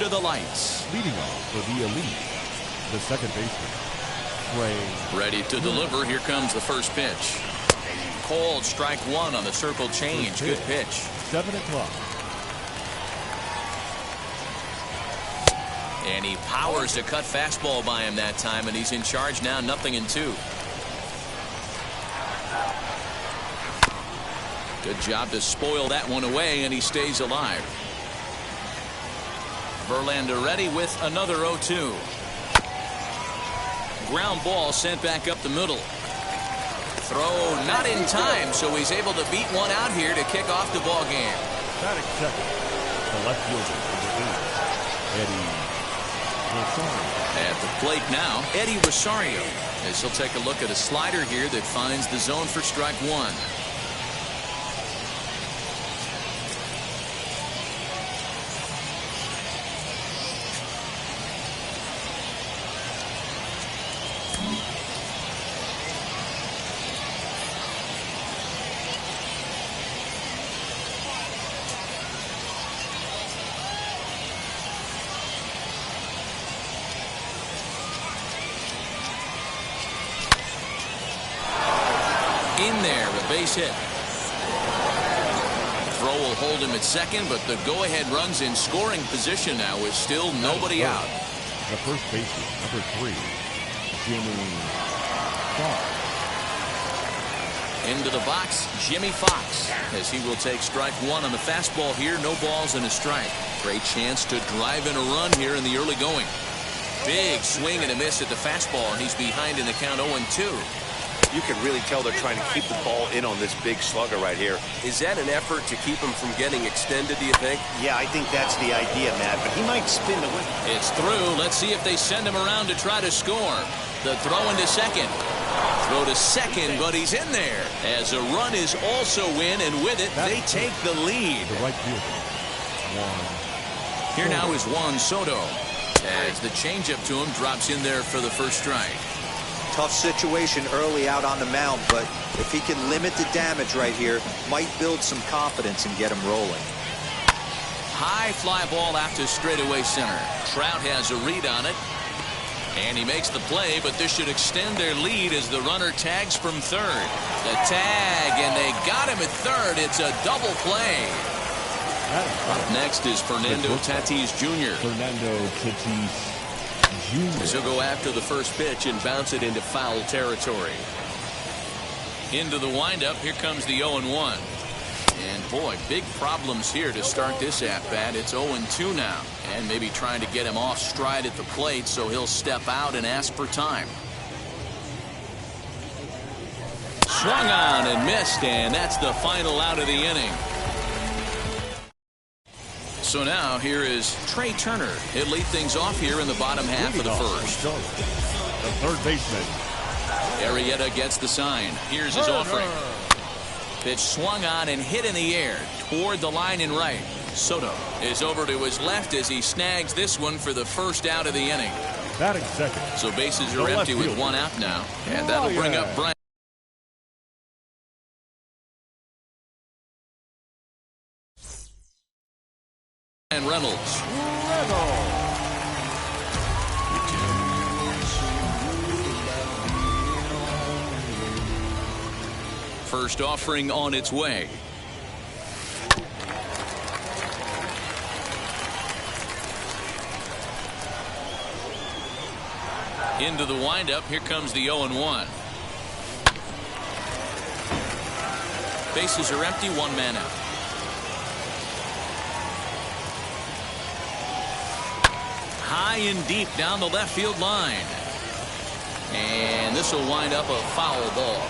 To the lights. Leading off for the Elite, the second baseman, ready to deliver. Here comes the first pitch. Called strike one on the circle change. Good pitch. 7 o'clock. And he powers a cut fastball by him that time, and he's in charge now, 0-2. Good job to spoil that one away, and he stays alive. Verlander ready with another 0-2. Ground ball sent back up the middle. Throw not in time, so he's able to beat one out here to kick off the ball game. Batting second, the left fielder, number 8, Eddie Rosario. At the plate now, Eddie Rosario, as he'll take a look at a slider here that finds the zone for strike one. In there, a base hit. Throw will hold him at second, but the go-ahead run's in scoring position now with still nobody out. The first baseman, number 3, Jimmy Fox. Into the box, Jimmy Fox, as he will take strike one on the fastball here. No balls and a strike. Great chance to drive in a run here in the early going. Big swing and a miss at the fastball, and he's behind in the count 0-2. You can really tell they're trying to keep the ball in on this big slugger right here. Is that an effort to keep him from getting extended, do you think? Yeah, I think that's the idea, Matt, but he might spin the win. It's through. Let's see if they send him around to try to score. The throw into second. Throw to second, but he's in there. As a run is also in, and with it, they take the lead. The right fielder, Juan. Here now is Juan Soto, as the changeup to him drops in there for the first strike. Tough situation early out on the mound, but if he can limit the damage right here, might build some confidence and get him rolling. High fly ball out to straightaway center. Trout has a read on it, and he makes the play, but this should extend their lead as the runner tags from third. The tag, and they got him at third. It's a double play. Up next is Fernando Tatis Jr. Fernando Tatis Jr. He'll go after the first pitch and bounce it into foul territory. Into the windup. Here comes the 0-1. And boy, big problems here to start this at-bat. It's 0-2 now. And maybe trying to get him off stride at the plate, so he'll step out and ask for time. Swung on and missed, and that's the final out of the inning. So now here is Trey Turner. He'll lead things off here in the bottom half of the first. The third baseman. Arrieta gets the sign. Here's his offering. Pitch swung on and hit in the air toward the line and right. Soto is over to his left as he snags this one for the first out of the inning. Batting second. So bases are empty with one out now. And that'll bring up Brian. And Reynolds. First offering on its way. Into the windup. Here comes the 0-1. Bases are empty. One man out. High and deep down the left field line. And this will wind up a foul ball.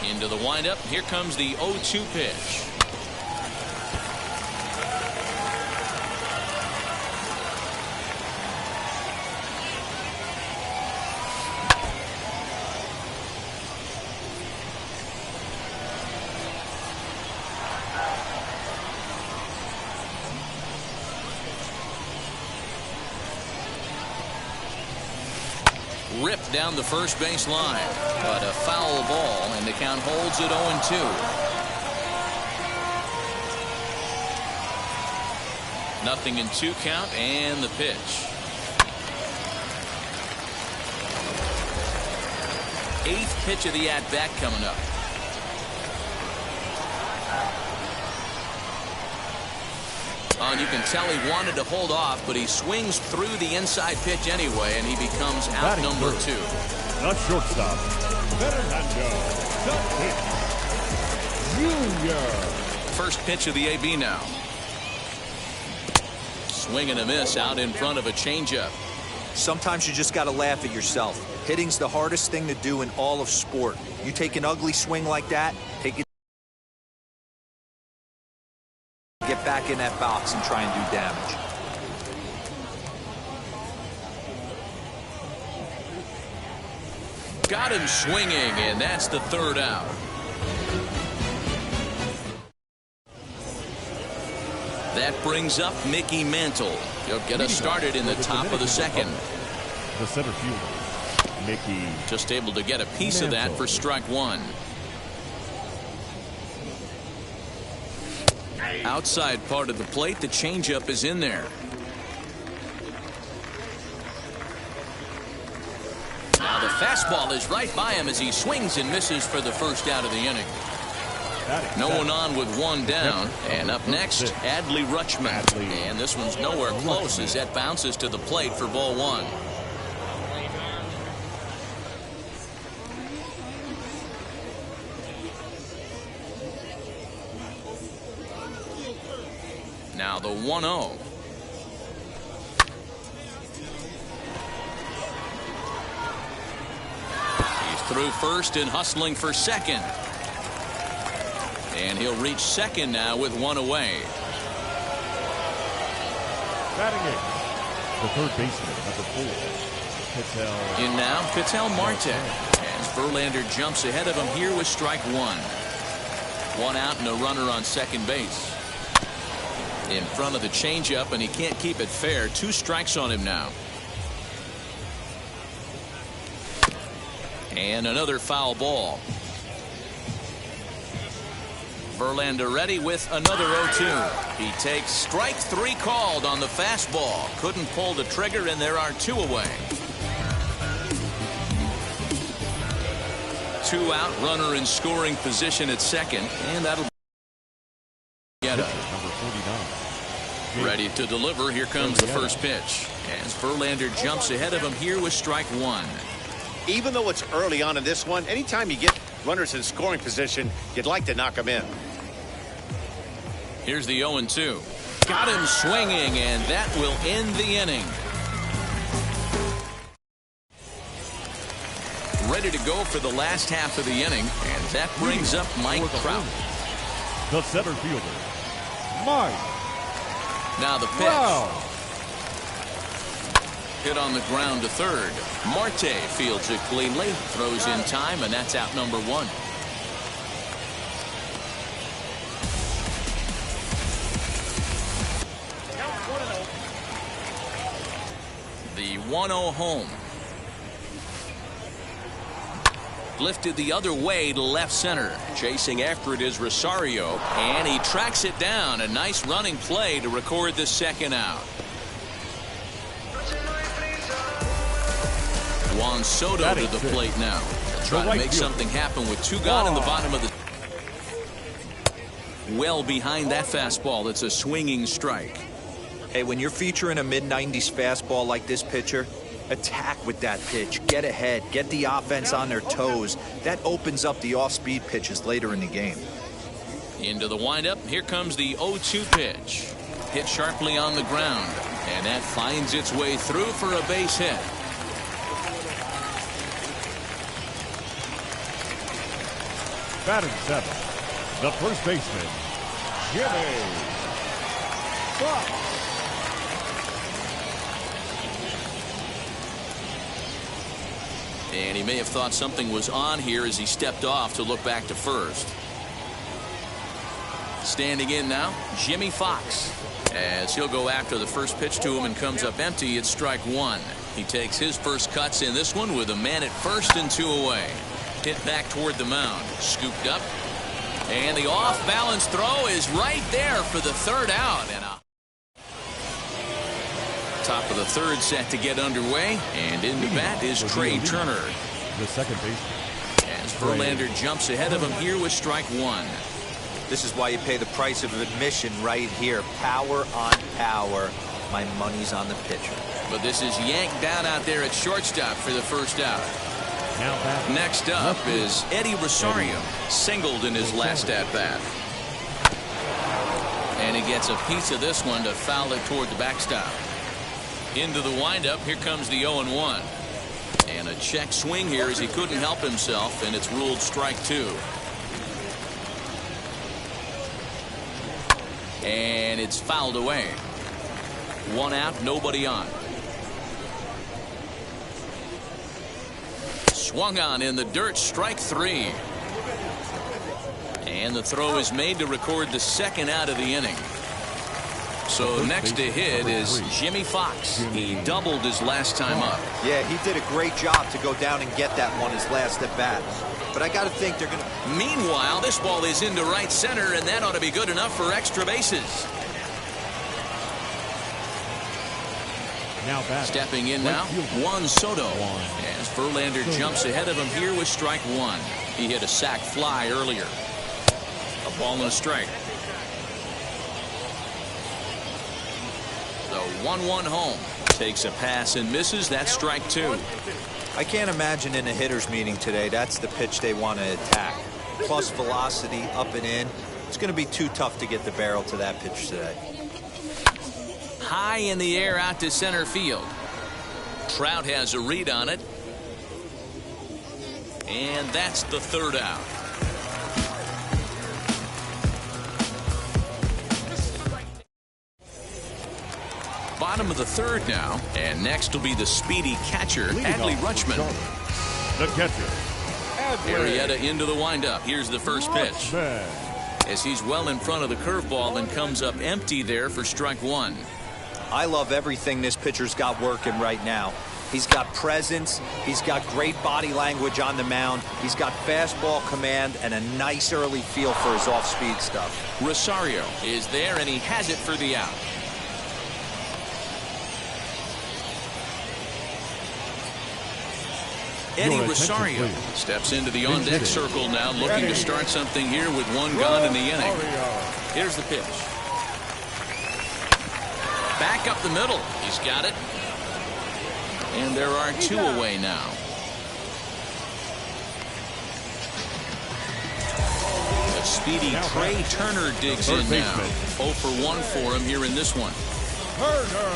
Into the windup. Here comes the 0-2 pitch. Ripped down the first base line, but a foul ball, And the count holds at 0-2. Nothing in 2 count, and the pitch. 8th pitch of the at-bat coming up. Oh, and you can tell he wanted to hold off, but he swings through the inside pitch anyway, and he becomes out number 2. The shortstop, Fernando Jr. First pitch of the AB now. Swing and a miss out in front of a changeup. Sometimes you just got to laugh at yourself. Hitting's the hardest thing to do in all of sport. You take an ugly swing like that, take it, get back in that box and try and do damage. Got him swinging, and that's the 3rd out. That brings up Mickey Mantle. He'll get us started in the top of the 2nd. The center fielder, Mickey. Just able to get a piece of that for strike 1. Outside part of the plate, the changeup is in there. Now the fastball is right by him as he swings and misses for the 1st out of the inning. No one on with 1 down. And up next, Adley Rutschman. And this one's nowhere close as that bounces to the plate for ball 1. Now the 1-0. He's through first and hustling for second. And he'll reach second now with 1 away. Batting in, the 3rd baseman, number 4, Ketel. In now, Ketel Marte. As Verlander jumps ahead of him here with strike 1. 1 out and a runner on second base. In front of the changeup, and he can't keep it fair. 2 strikes on him now. And another foul ball. Verlander ready with another 0-2. He takes strike 3 called on the fastball. Couldn't pull the trigger, and there are 2 away. 2 out, runner in scoring position at second, and that'll get up. Number 49. Ready to deliver. Here comes the first pitch. As Verlander jumps ahead of him here with strike 1. Even though it's early on in this one, anytime you get runners in scoring position, you'd like to knock them in. Here's the 0-2. Got him swinging, and that will end the inning. Ready to go for the last half of the inning, and that brings up Mike Trout. The center fielder, Mike. Now the pitch. Wow. Hit on the ground to third. Marte fields it cleanly, throws in time, and that's out number 1. The 1-0 home. Lifted the other way to left center. Chasing after it is Rosario, and he tracks it down. A nice running play to record the 2nd out. Juan Soto to the plate now. Try to make something happen with 2 gone in the bottom of the. Well behind that fastball. It's a swinging strike. Hey, when you're featuring a mid-90s fastball like this pitcher, attack with that pitch. Get ahead. Get the offense on their toes. That opens up the off-speed pitches later in the game. Into the windup. Here comes the 0-2 pitch. Hit sharply on the ground. And that finds its way through for a base hit. Batting 7th, the first baseman, Jimmy Fox. And he may have thought something was on here as he stepped off to look back to first. Standing in now, Jimmy Fox. As he'll go after the first pitch to him and comes up empty, it's strike 1. He takes his first cuts in this one with a man at first and 2 away. Hit back toward the mound. Scooped up. And the off-balance throw is right there for the third out. And top of the third set to get underway. And into bat is Trey Turner. The second baseman. As Verlander jumps ahead of him here with strike one. This is why you pay the price of admission right here. Power on power. My money's on the pitcher. But this is yanked down out there at shortstop for the first out. Next up is Eddie Rosario, singled in his last at-bat. And he gets a piece of this one to foul it toward the backstop. Into the windup, here comes the 0-1. And a check swing here as he couldn't help himself, and it's ruled strike two. And it's fouled away. One out, nobody on. Swung on in the dirt, strike three. And the throw is made to record the second out of the inning. So next to hit is Jimmy Fox. He doubled his last time up. Yeah, he did a great job to go down and get that one his last at bat. But I got to think they're going to... Meanwhile, this ball is into right center, and that ought to be good enough for extra bases. Now back. Stepping in now, Juan Soto. As Verlander jumps ahead of him here with strike one. He hit a sac fly earlier. A ball and a strike. The 1-1 home. Takes a pass and misses. That's strike two. I can't imagine in a hitter's meeting today that's the pitch they want to attack. Plus velocity up and in. It's going to be too tough to get the barrel to that pitch today. High in the air out to center field. Trout has a read on it. And that's the third out. Bottom of the third now. And next will be the speedy catcher, Adley Rutschman. The catcher, Arrieta into the windup. Here's the first pitch. As he's well in front of the curveball and comes up empty there for strike one. I love everything this pitcher's got working right now. He's got presence. He's got great body language on the mound. He's got fastball command and a nice early feel for his off-speed stuff. Rosario is there, and he has it for the out. Eddie Rosario steps into the on-deck circle now, looking to start something here with one gone in the inning. Here's the pitch. Back up the middle. He's got it. And there are two away now. The speedy Trey Turner digs in now. 0 for 1 for him here in this one.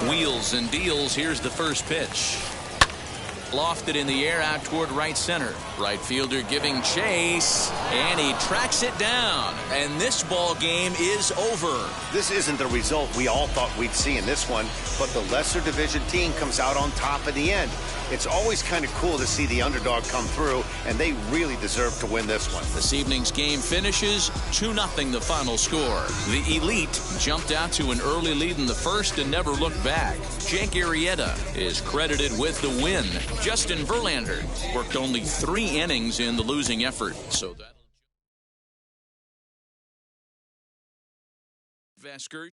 Wheels and deals. Here's the first pitch. Lofted in the air out toward right center. Right fielder giving chase, and he tracks it down. And this ball game is over. This isn't the result we all thought we'd see in this one, but the lesser division team comes out on top in the end. It's always kind of cool to see the underdog come through, and they really deserve to win this one. This evening's game finishes 2-0 the final score. The Elite jumped out to an early lead in the first and never looked back. Jake Arrieta is credited with the win. Justin Verlander worked only 3 innings in the losing effort. So that Vesker